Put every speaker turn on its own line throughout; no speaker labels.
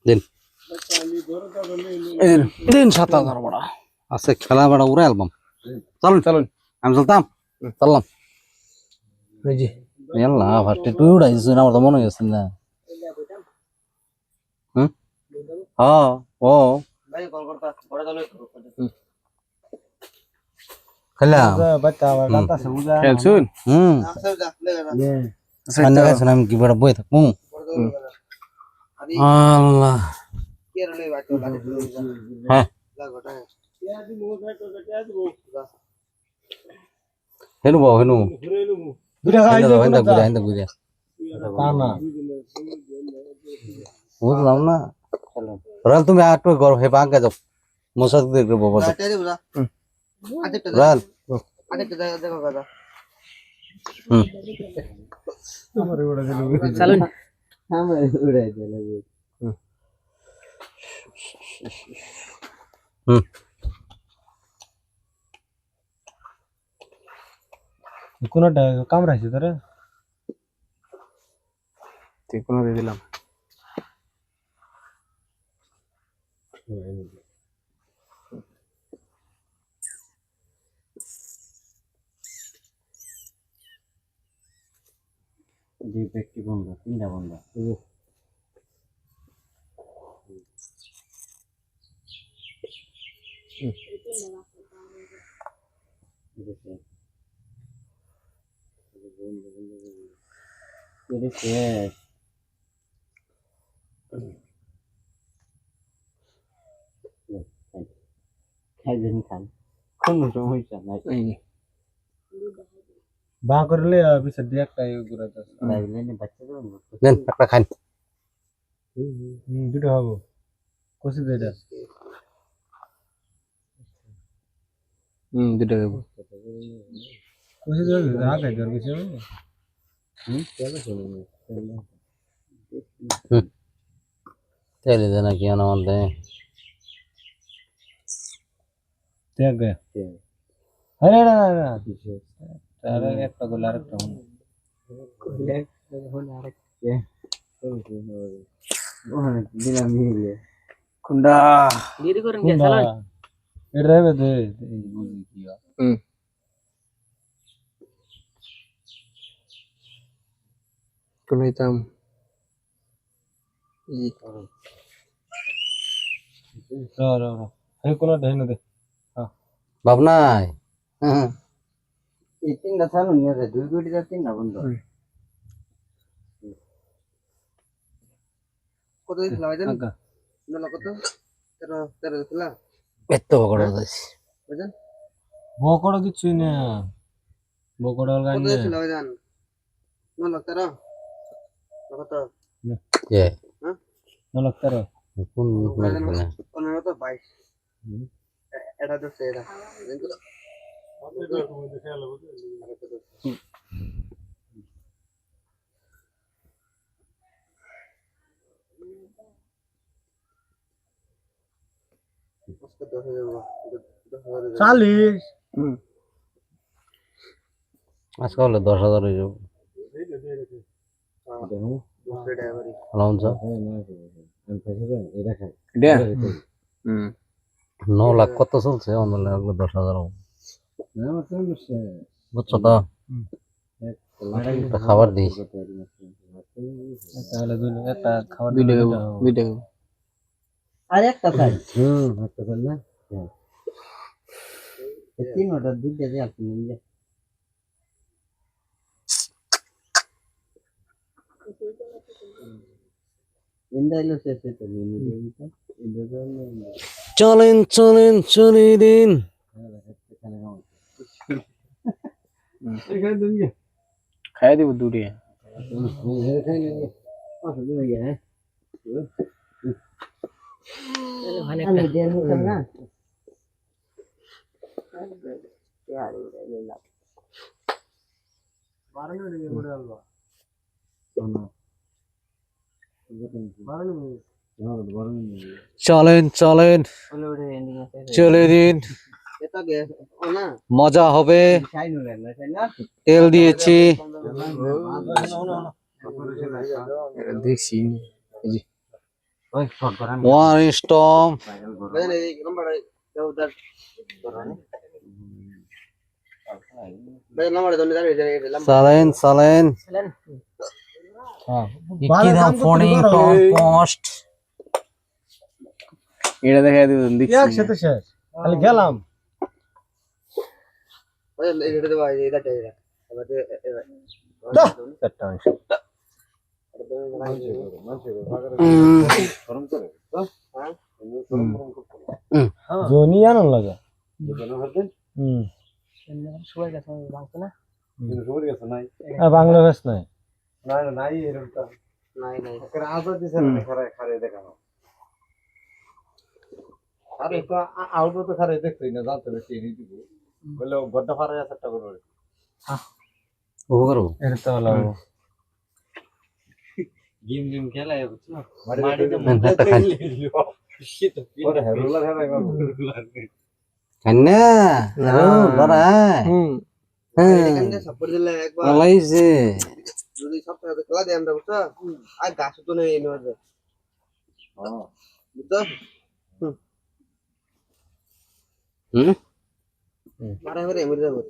দিন দিন 7000 বড়া আছে খেলা বড়া উড়ে অ্যালবাম চলুন চলুন আমি চলতাম চললাম এই যে এলা ফার্স্ট তুই উড়াইছিস না আমার তো মনে হচ্ছে না হুম হ্যাঁ ও ভাই কল করতা বড় চলে খেলাম বাচ্চা আমার দাঁত আছে বুঝা খেলছুন সান্না গাছ নাম কি বড় বই থাকবো আল্লাহ হ্যাঁ হেনু বাও হেনু দুটা খাই দাও হেন্দা গুড়া বুঝলাম না রাল তুমি আটো গর হে বাঙ্গা যাও মশা দেখবে বাবা রাল দেখো কথা আমারে উড়া দিল চলুন আমারে উড়াই দিল কোনটা কামড়াইছে তোরে তুই কোন দিয়ে দিলাম যে ব্যক্তি বন্ধ তিনটা বন্ধ খাইবেন খান কোনো সমস্যা নাই বা করলে বিচার দিয়ে একটা ঘুরাতে নেন একটা খান দুটো হবো কষি দে এটা দুটো হবো কষি দে আগে দর কিছু তেলে দেনা কি আনা মধ্যে ত্যাগ আরে না না তার একটা গোল আরেকটা কইলে হল আরেকটা ওখানে দিলাম নিলে কুন্ডা দেরি করেন কে চালান এ রবে দে এই বুঝি কি কোনইতাম ই র এই কোন ঢেন দে হ্যাঁ ভাবনাই হ্যাঁ এই তিনটা চালু নিয়ে যায় 2 কোটি টাকা তিনটা বন্ধ কত দিছিল ভাই জান না কত 13 দিছিল এত বড় দিছি বুঝেন বকড় দিছুই না বকড় গান কত দিছিল ভাই জান 9 কত এ হ্যাঁ 9 কোন মানে 15 তো 22 এটা তো সেরা चालीस आजकल 10,000 हो जाओ अलाउंस 9 लाख কত চলছে অনলাইনে 10,000 বুঝছো তো একটা খাবার দিই তাহলে একটা খাবার দুইটা আর একটা খাই একটা খাই না তিন অর্ডার দুইটা দিয়ে আপনি নিয়ে ইন্দাইলো শেষে তো নিয়ে চলেন চলেন চলে দিন খাই দিব দুটি চলেন চলেন চলে দিন মজা হবে তেল দিয়েছি দেখছি
One storm. Saline. Ikidam phoning top post. এটা দেখা দিবেন দেখছি
একসাথে শেষ খালি গেলাম ওই এটা দেবা এটা চারটা অংশ জনি আনন লাগে সবাই গেছে বাংলা না সবাই গেছে নাই বাংলা ভাষ নাই নাই এরকম নাই আজও দিছে না খারে দেখানো আরে তো আউটডোর তো খারে দেখছই না জানতে বেশি নি দিব বলে গড্ডা ফারে আছে একটা করে হ্যাঁ
ও করো
এটা তো হলো গেম খেলায় বুঝছো মাটিতে মধ্যে খেলে দিও শীত ওরে রোলার হেরাই বাবু রোলার
কান্না লড়াই
এখানে সাপোর্ট দিলে একবার
লাইছে
যদি সপ্তাহে খেলা দেয় আমরা বুঝছো আর গাছ তো নেই এনে হবে হ্যাঁ বুঝছো মারা হরে এমনি যাবো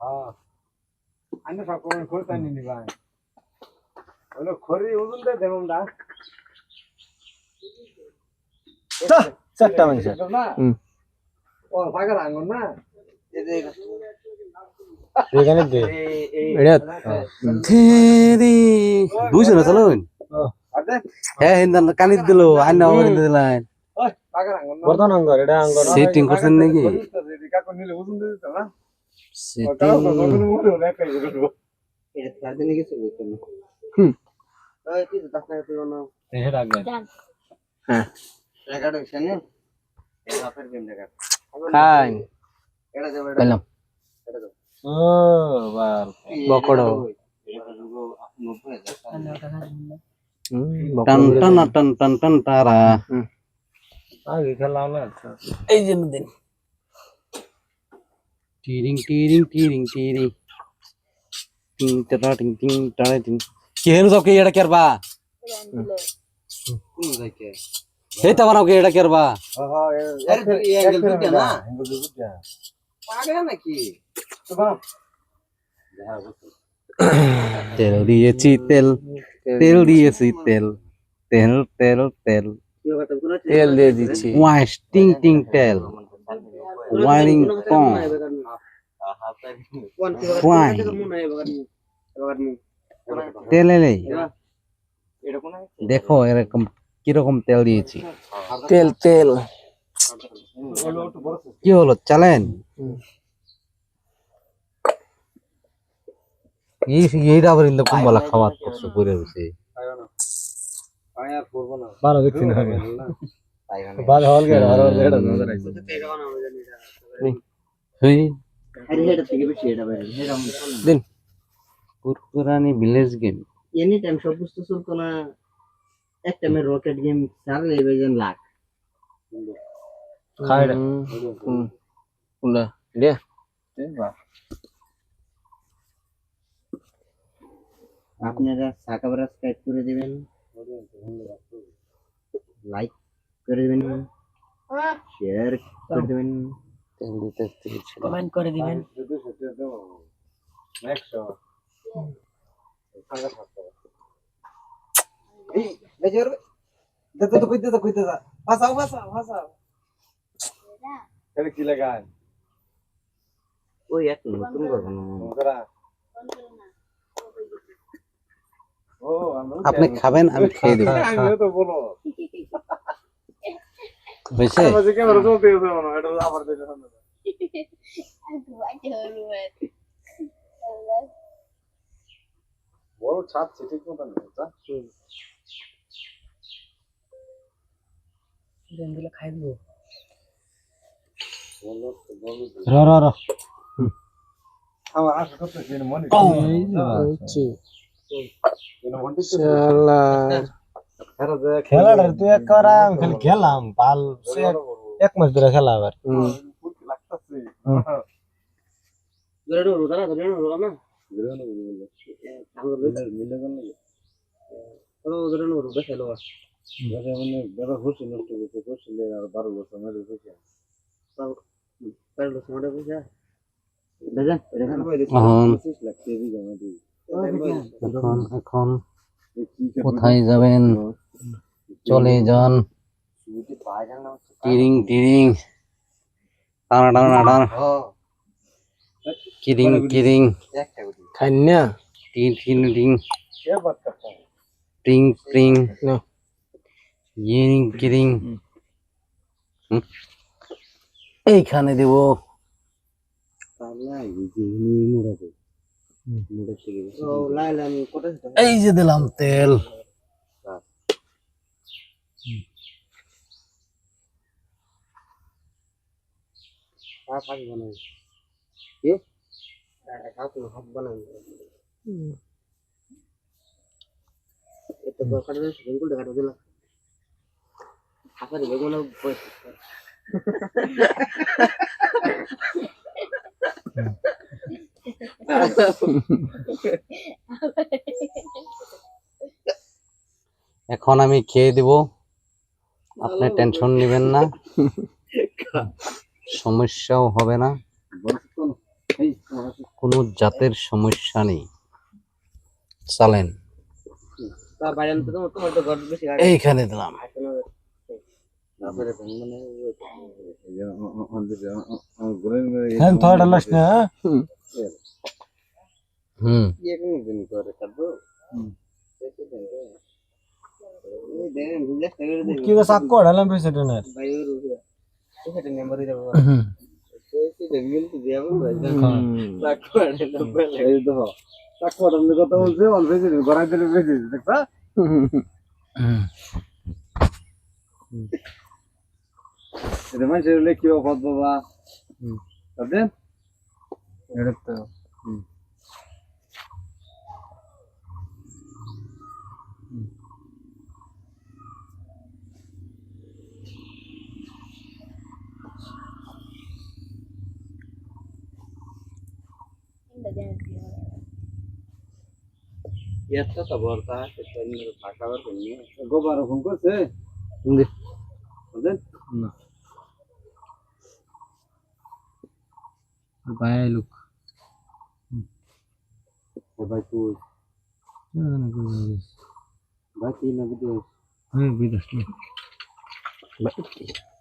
হ্যাঁ আনে সব কোন খোলতা নি ভাই হলো খরি ওজন দে দেবম দা চারটা মানুষ না ও ফাগার আঙ্গুন না এখানে দে
এটা ধেরি বুঝছ না চলো হ্যাঁ হিন্দান কানিত দিল আইনা ওরে দিলাইন
ওই ফাগার আঙ্গুন না বর্তমান আঙ্গুর এটা আঙ্গুর
সেটিং করছেন নাকি
কাকু নিলে ওজন দে দিত না
সেটিং
এটা সারাদিন কিছু বলতো না ওই কি দাসনা তুই না এই রাখবেন হ্যাঁ রেকর্ড হইছে না এই আপের গেম রেকর্ড
খাই
এটা দেব
পেলাম
এটা দেব ও
বার বকড়ো টান টান টান টান টান তারা
আগে খেলা না
এই যে দিন টিরিং টিরিং টিরিং টিরি টিং টাটা টিং টিং টাটা টিং কেন যাও কে এটা করবা
কোন যাইকে
এই তো বানাও কে এটা করবা
হ্যাঁ এর অ্যাঙ্গেল দুটা না অ্যাঙ্গেল দুটা পাগল নাকি তো বাপ
তেল দিয়েছি তেল তেল দিয়েছি তেল তেল তেল তেল
তেল দিয়ে দিচ্ছি
ওয়াশ টিং টিং তেল ওয়ারিং পং ওয়াই তেল এলে দেখো এরকম কিরকম তেল দিয়েছি
তেল তেল
কি হলো চালেন এইটা আবার ইন্দা কুম্বালা খাওয়াত করছে পরে রয়েছে
ভালো দেখছি না ভালো হল গেল আর ওর এটা নজর আইছে আরে হেড থেকে বেশি এটা বাইরে
দিন পুরপুরানি ভিলেজ গেম
এনি টাইম সব বুঝতে চলতো না এক টাইমে রকেট গেম চালে বেজন লাখ খাইরা
কোনটা রে
আপনারা সাবস্ক্রাইব করে দিবেন লাইক করে দিবেন শেয়ার করে দিবেন কমেন্ট করে দিবেন এই বেজর দে তো কইতে যা ভাষাও এটা কি লাগায় ওই এক নতুন করব না ও
আপনি খাবেন আমি খেয়ে দেব
আমি তো বলো
হইছে
আমাদের ক্যামেরা চলতে আছে না এটা আবার দেখে না বড় ছাদ ঠিক মত না তা দেনগুলো খাই দিব র আমার আশা করতেছি মনে হচ্ছে খেলাটা তুই এক করা খালি খেলাম পাল এক মাস ধরে খেলা আবার
বেটা খুশি নষ্ট করছে খুশিলে আর 12 বছর মেরে খুশি
12 বছর মধ্যে পয়সা বেজান
এখন
25 লাখ টাকা বিঘা মধ্যে
এখন এখন কোথায় যাবেন চলে যান টিরিং টিরিং টানা টানা টানা কিরিং কিরিং
খান্না
টিং টিং টিং টিং টিং ইরিং কিরিং এইখানে দেব এই যে দিলাম তেল এখন আমি খেয়ে দেব আপনি টেনশন নেবেন না সমস্যাও হবে না কোনো জাতের সমস্যা নেই চলেন এইখানে দিলাম
কি তো সাক কড়ালাম প্রেসিডেন্ট কথা বলছে দেখবা এটা মানুষের হলে কি অপদ বাবা বুঝলেন এটা তো এত খবরটা সেটা নিয়ে ভাষাবার করিয়ে গোবার ফোন করছে বুঝলেন না ভাই লুক ভাই তুই ভাই তুই না বিদেশ বিদেশ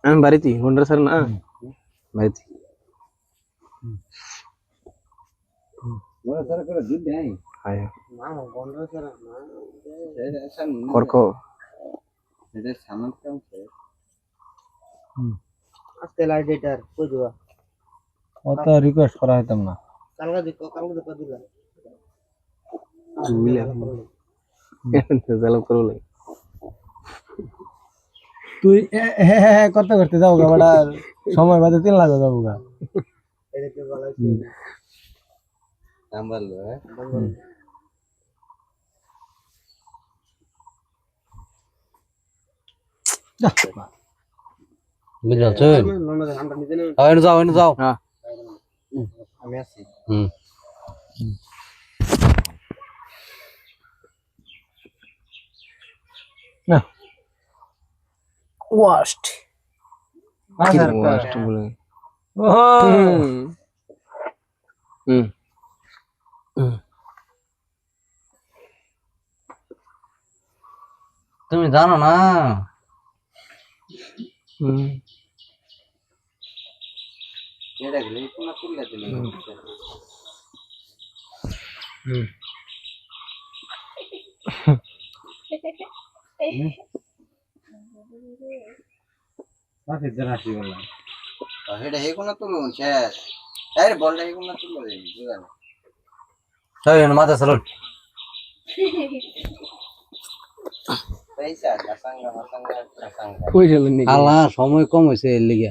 আমি বাড়িতে গন্ডার স্যার না বাড়িতে গন্ডার স্যার করে দুধ দেয় হায় না গন্ডার স্যার না এটা করকো এটা সামান কাম আছে আজকে লাইট এটার কই দিবা অত রিকোয়েস্ট করা হইতাম না কালকে দিলা বুঝলে এটা জালো করো লাই তুই হ্যাঁ করতে করতে যাও গা বড়া সময় বাদে 3 লাখ যাবো গা এদিকে বলাইছি নাম্বার লো হ্যাঁ বুঝছো যাও যাও হ্যাঁ আমি আসি না ওয়াস্ট ওয়াস্ট বলে তুমি জানো না এটা গেলে কোনা তুললে দিলে কাছে জানাসি বললা এটা হে কোনা তুলুন শেষ আরে বললে হে কোনা তুললে বুঝালে তাই না মাথা সালুন পয়সা লাসাঙ্গা মাসাঙ্গা লাসাঙ্গা কই গেলেন নি আলা সময় কম হইছে এর লাগি